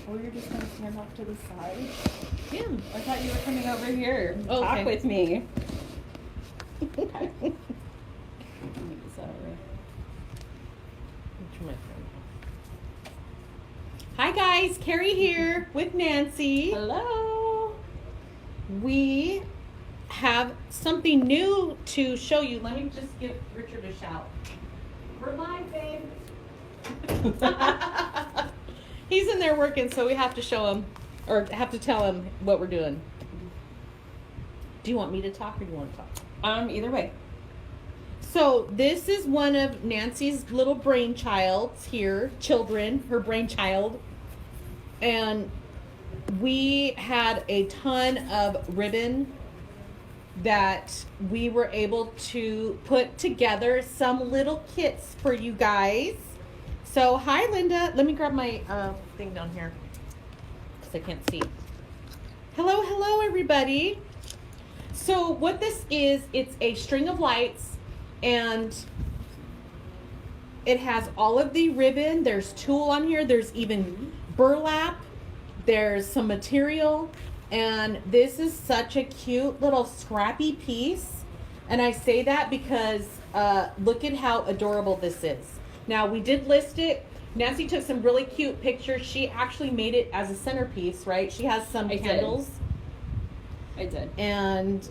Or you're just going to stand off to the side? Yeah. I thought you were coming over here to Oh, talk okay. with me. Okay. Let me get this out of here. Turn my phone off. Hi guys, Carrie here with Nancy. Hello. We have something new to show you. Let me just give Richard a shout. We're live, babe. He's in there working, so we have to show him, or have to tell him what we're doing. Do you want me to talk, or do you want to talk? Either way. So this is one of Nancy's little brainchilds here, her brainchild. And we had a ton of ribbon that we were able to put together some little kits for you guys. So hi Linda, let me grab my thing down here because I can't see. Hello everybody. So what this is, it's a string of lights, and it has all of the ribbon. There's tulle on here. There's even burlap. There's some material, and this is such a cute little scrappy piece. And I say that because look at how adorable this is. Now, we did list it. Nancy took some really cute pictures. She actually made it as a centerpiece, right? She has some candles. I did. And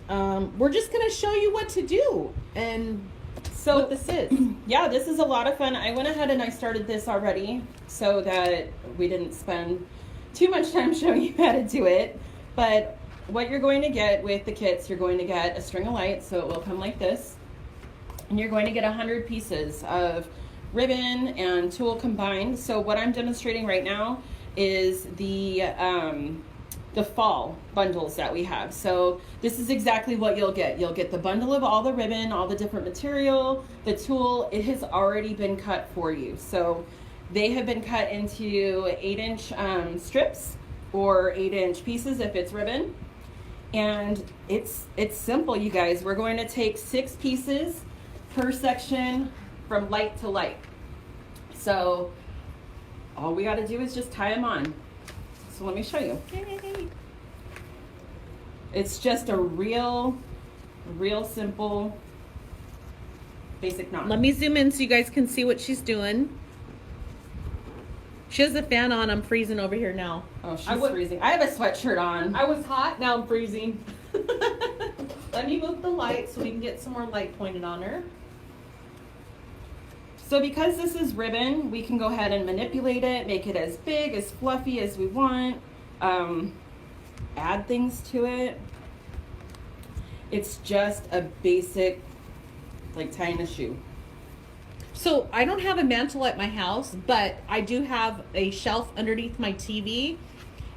we're just going to show you what to do and So what this is. Yeah, this is a lot of fun. I went ahead and I started this already so that we didn't spend too much time showing you how to do it. But what you're going to get with the kits, you're going to get a string of lights, so it will come like this. And you're going to get 100 pieces of ribbon and tulle combined. So what I'm demonstrating right now is the fall bundles that we have. So this is exactly what you'll get. You'll get the bundle of all the ribbon, all the different material, the tulle. It has already been cut for you. So they have been cut into 8-inch strips or 8-inch pieces if it's ribbon. And it's simple, you guys. We're going to take 6 pieces per section from light to light. So all we got to do is just tie them on. So let me show you. Yay. It's just a real simple basic knot. Let me zoom in so you guys can see what she's doing. She has a fan on. I'm freezing over here now. Oh, she's freezing. I have a sweatshirt on. I was hot. Now I'm freezing. Let me move the light so we can get some more light pointed on her. So because this is ribbon, we can go ahead and manipulate it, make it as big, as fluffy as we want, add things to it. It's just a basic, like tying a shoe. So I don't have a mantle at my house, but I do have a shelf underneath my TV,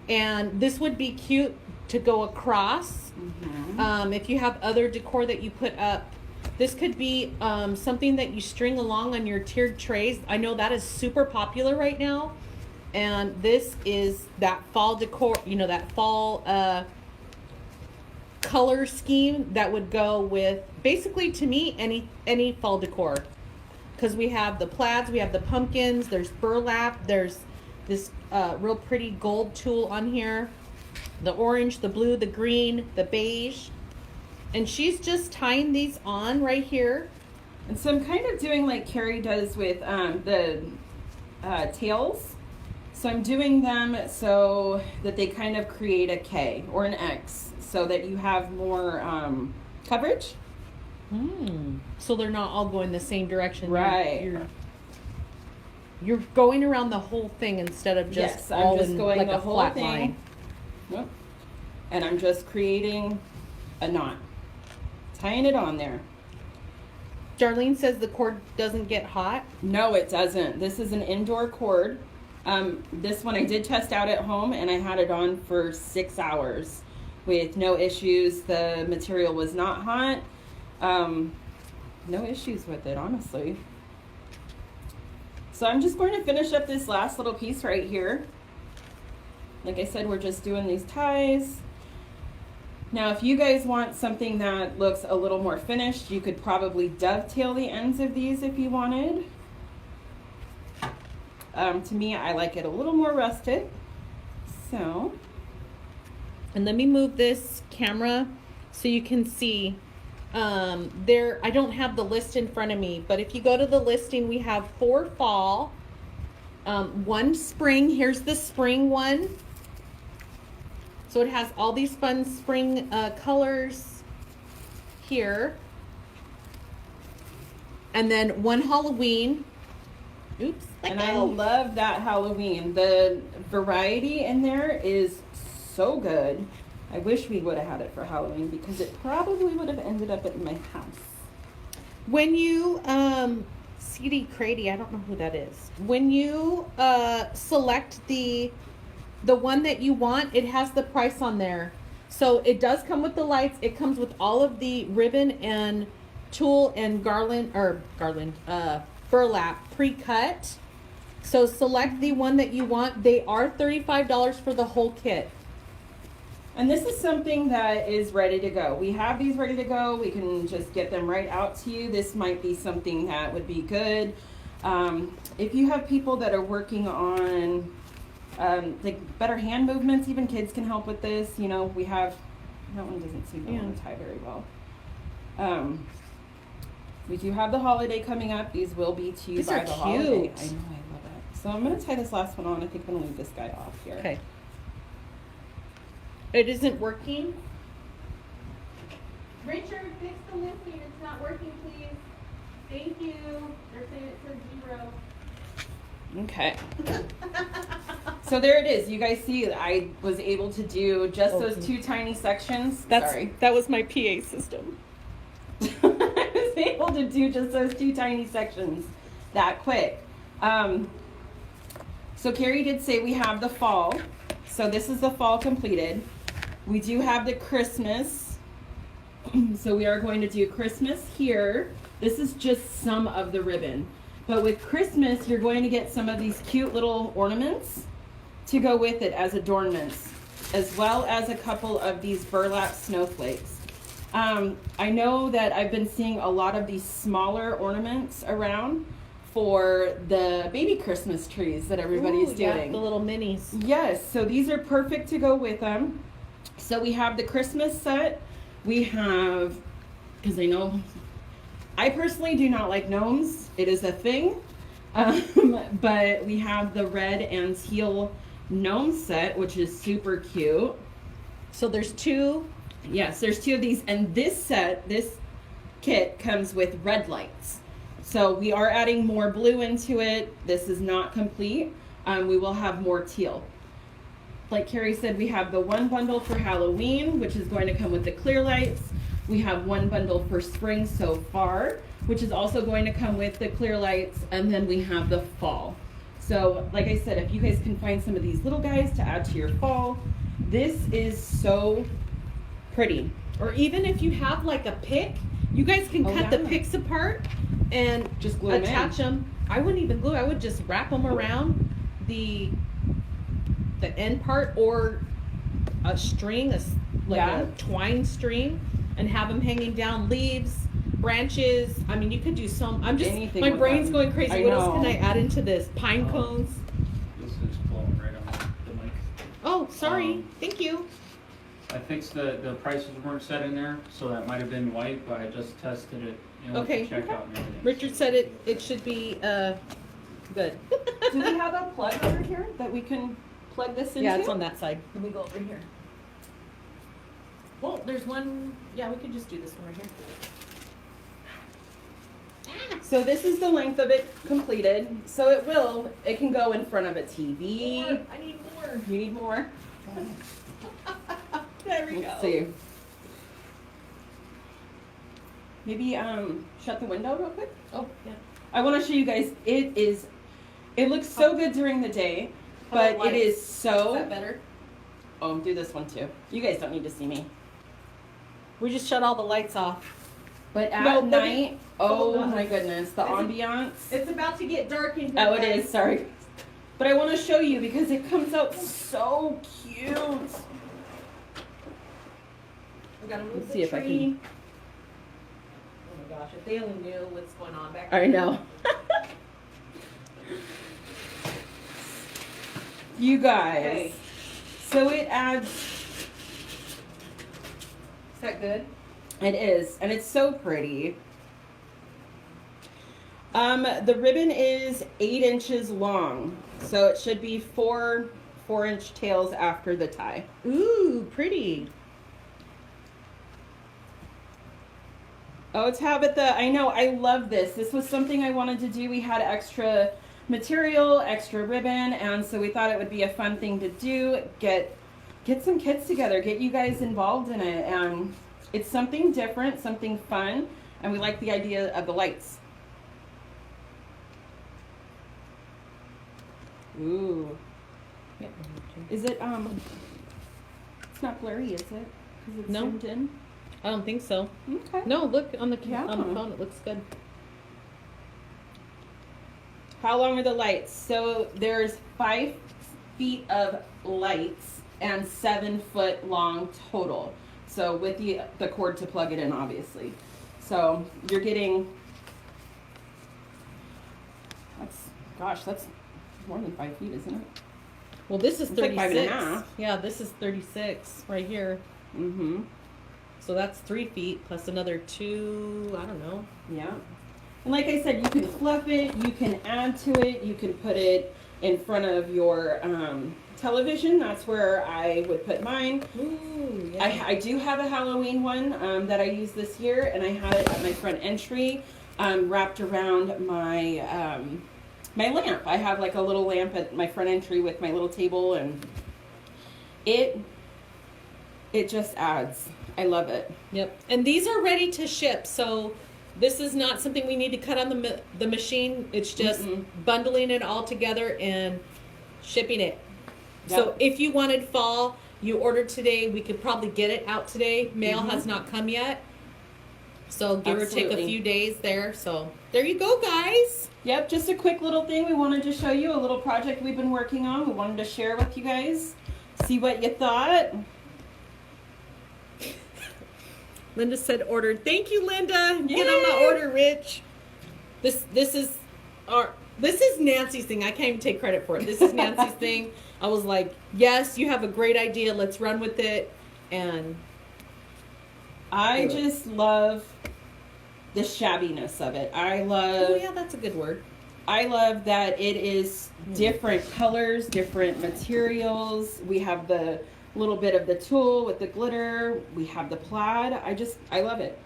and this would be cute to go across. Mm-hmm. If you have other decor that you put up, this could be something that you string along on your tiered trays. I know that is super popular right now, and this is that fall decor, that fall color scheme that would go with, basically, to me, any fall decor. Because we have the plaids, we have the pumpkins, there's burlap, there's this real pretty gold tulle on here, the orange, the blue, the green, the beige. And she's just tying these on right here. And so I'm kind of doing like Carrie does with the tails. So I'm doing them so that they kind of create a K or an X so that you have more coverage. So they're not all going the same direction. Right. You're going around the whole thing instead of just I'm just in going like the a whole flat thing. line. Yep. And I'm just creating a knot. Tying it on there. Darlene says the cord doesn't get hot. No, it doesn't. This is an indoor cord. This one I did test out at home, and I had it on for 6 hours with no issues. The material was not hot. No issues with it, honestly. So I'm just going to finish up this last little piece right here. Like I said, we're just doing these ties. Now, if you guys want something that looks a little more finished, you could probably dovetail the ends of these if you wanted. To me, I like it a little more rustic. so. And let me move this camera so you can see. I don't have the list in front of me, but if you go to the listing, we have 4 fall, 1 spring. Here's the spring one. So it has all these fun spring colors here. And then 1 Halloween. Oops. And I love that Halloween. The variety in there is so good. I wish we would have had it for Halloween because it probably would have ended up at my house. When you, CD Crady, I don't know who that is. When you select the one that you want, it has the price on there. So it does come with the lights. It comes with all of the ribbon and tulle and burlap pre-cut. So select the one that you want. They are $35 for the whole kit. And this is something that is ready to go. We have these ready to go. We can just get them right out to you. This might be something that would be good. If you have people that are working on like better hand movements, even kids can help with this. You know, we have, that one doesn't seem to want to tie very well. We do have the holiday coming up. These will be to you by the holiday. I know, I love it. So I'm going to tie this last one on. I think I'm going to leave this guy off here. Okay. It isn't working. Richard, fix the listing. It's not working, please. Thank you. They're saying it says 0. Okay. So there it is. You guys see, I was able to do just those 2 tiny sections. That was my PA system. I was able to do just those 2 tiny sections that quick. So Carrie did say we have the fall. So this is the fall completed. We do have the Christmas. So we are going to do Christmas here. This is just some of the ribbon. But with Christmas, you're going to get some of these cute little ornaments to go with it as adornments, as well as a couple of these burlap snowflakes. I know that I've been seeing a lot of these smaller ornaments around for the baby Christmas trees that everybody's doing. Yeah, the little minis. Yes, so these are perfect to go with them. So we have the Christmas set. We have, because I personally do not like gnomes. It is a thing. But we have the red and teal gnome set, which is super cute. So there's 2. Yes, there's 2 of these. And this kit comes with red lights. So we are adding more blue into it. This is not complete. We will have more teal. Like Carrie said, we have the 1 bundle for Halloween, which is going to come with the clear lights. We have 1 bundle for spring so far, which is also going to come with the clear lights. And then we have the fall. So like I said, if you guys can find some of these little guys to add to your fall, this is so pretty. Or even if you have like a pick, you guys can cut the picks apart and just glue attach them. I wouldn't even glue. I would just wrap them around the end part, or a string, a twine string, and have them hanging down, leaves, branches. I mean, you could do some. Anything my with brain's them. going crazy. What else can I add into this? Pine cones. This is blowing right on the mic. Oh, sorry. Thank you. I fixed the prices weren't set in there, so that might have been white, but I just tested it, Okay. check out and everything. Richard said it should be good. Do we have a plug over here that we can plug this into? Yeah, it's on that side. Let me go over here. Well, there's one. Yeah, we could just do this one right here. So this is the length of it completed. So it can go in front of a TV. More. I need more. You need more? There we Let's go. see. Maybe shut the window real quick. Oh, yeah. I want to show you guys. It looks so good during the day, but it is so. Is that better? Oh, do this one too. You guys don't need to see me. We just shut all the lights off. But at No, night, hold oh on. my goodness, the ambiance. It's about to get dark in here. Oh, it guys. is. Sorry. But I want to show you because it comes out so cute. We gotta move Let's the see if I tree. can- Oh my gosh, if they only knew what's going on back I there. know. You guys. Okay. So it adds. Is that good? It is, and it's so pretty. The ribbon is 8 inches long, so it should be 4-inch tails after the tie. Ooh, pretty. Oh, Tabitha, I know, I love this. This was something I wanted to do. We had extra material, extra ribbon, and so we thought it would be a fun thing to do. Get some kids together, get you guys involved in it, and it's something different, something fun, and we like the idea of the lights. Ooh. Is it, it's not blurry, is it? 'Cause it's No. zoomed in? I don't think so. Okay. No, look on the Yeah. on the phone. It looks good. How long are the lights? So there's 5 feet of lights and 7 foot long total. So with the cord to plug it in, obviously. So you're getting, that's more than 5 feet, isn't it? Well, this is It's like 36. 5.5. Yeah, this is 36 right here. Mm-hmm. So that's 3 feet plus another 2. I don't know. Yeah. And like I said, you can fluff it, you can add to it, you can put it in front of your television. That's where I would put mine. Ooh, yeah. I do have a Halloween one that I used this year, and I had it at my front entry wrapped around my my lamp. I have like a little lamp at my front entry with my little table, and it just adds. I love it. Yep. And these are ready to ship. So this is not something we need to cut on the machine. It's just bundling it all together and shipping it. Yep. So if you wanted fall, you ordered today, we could probably get it out today. Mail has not come yet. So give or take a Absolutely. few days there. So there you go, guys. Yep, just a quick little thing. We wanted to show you a little project we've been working on. We wanted to share with you guys. See what you thought. Linda said ordered. Thank you, Linda. Get on Yay! my order, Rich. This is Nancy's thing. I can't even take credit for it. This is Nancy's thing. I was like, yes, you have a great idea. Let's run with it. And I just love the shabbiness of it. oh yeah, that's a good word. I love that it is different colors, different materials. We have the little bit of the tulle with the glitter. We have the plaid. I love it.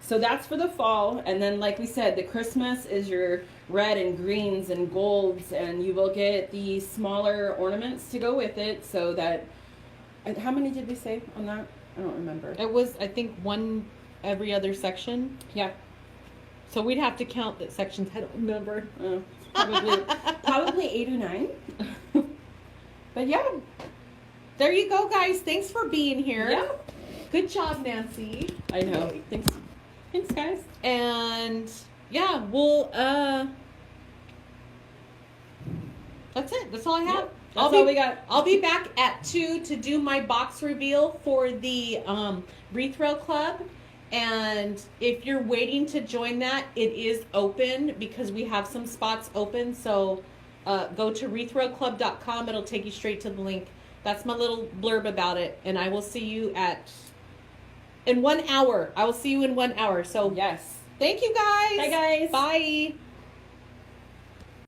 So that's for the fall. And then, like we said, the Christmas is your red and greens and golds, and you will get the smaller ornaments to go with it. So that, and how many did we say on that? I don't remember. It was, I think, one every other section. Yeah. So we'd have to count the sections. I don't remember. Probably 8 or 9. But yeah. There you go, guys. Thanks for being here. Yeah. Good job, Nancy. I know. Thanks, guys. And yeah, we'll that's it. That's all I have. Yep. That's all we got. I'll be back at 2 to do my box reveal for the Rethrow Club. And if you're waiting to join that, it is open because we have some spots open. So go to rethrowclub.com. It'll take you straight to the link. That's my little blurb about it. And I will see you in 1 hour. I will see you in 1 hour. So Yes. thank you, guys. Bye, guys. Bye.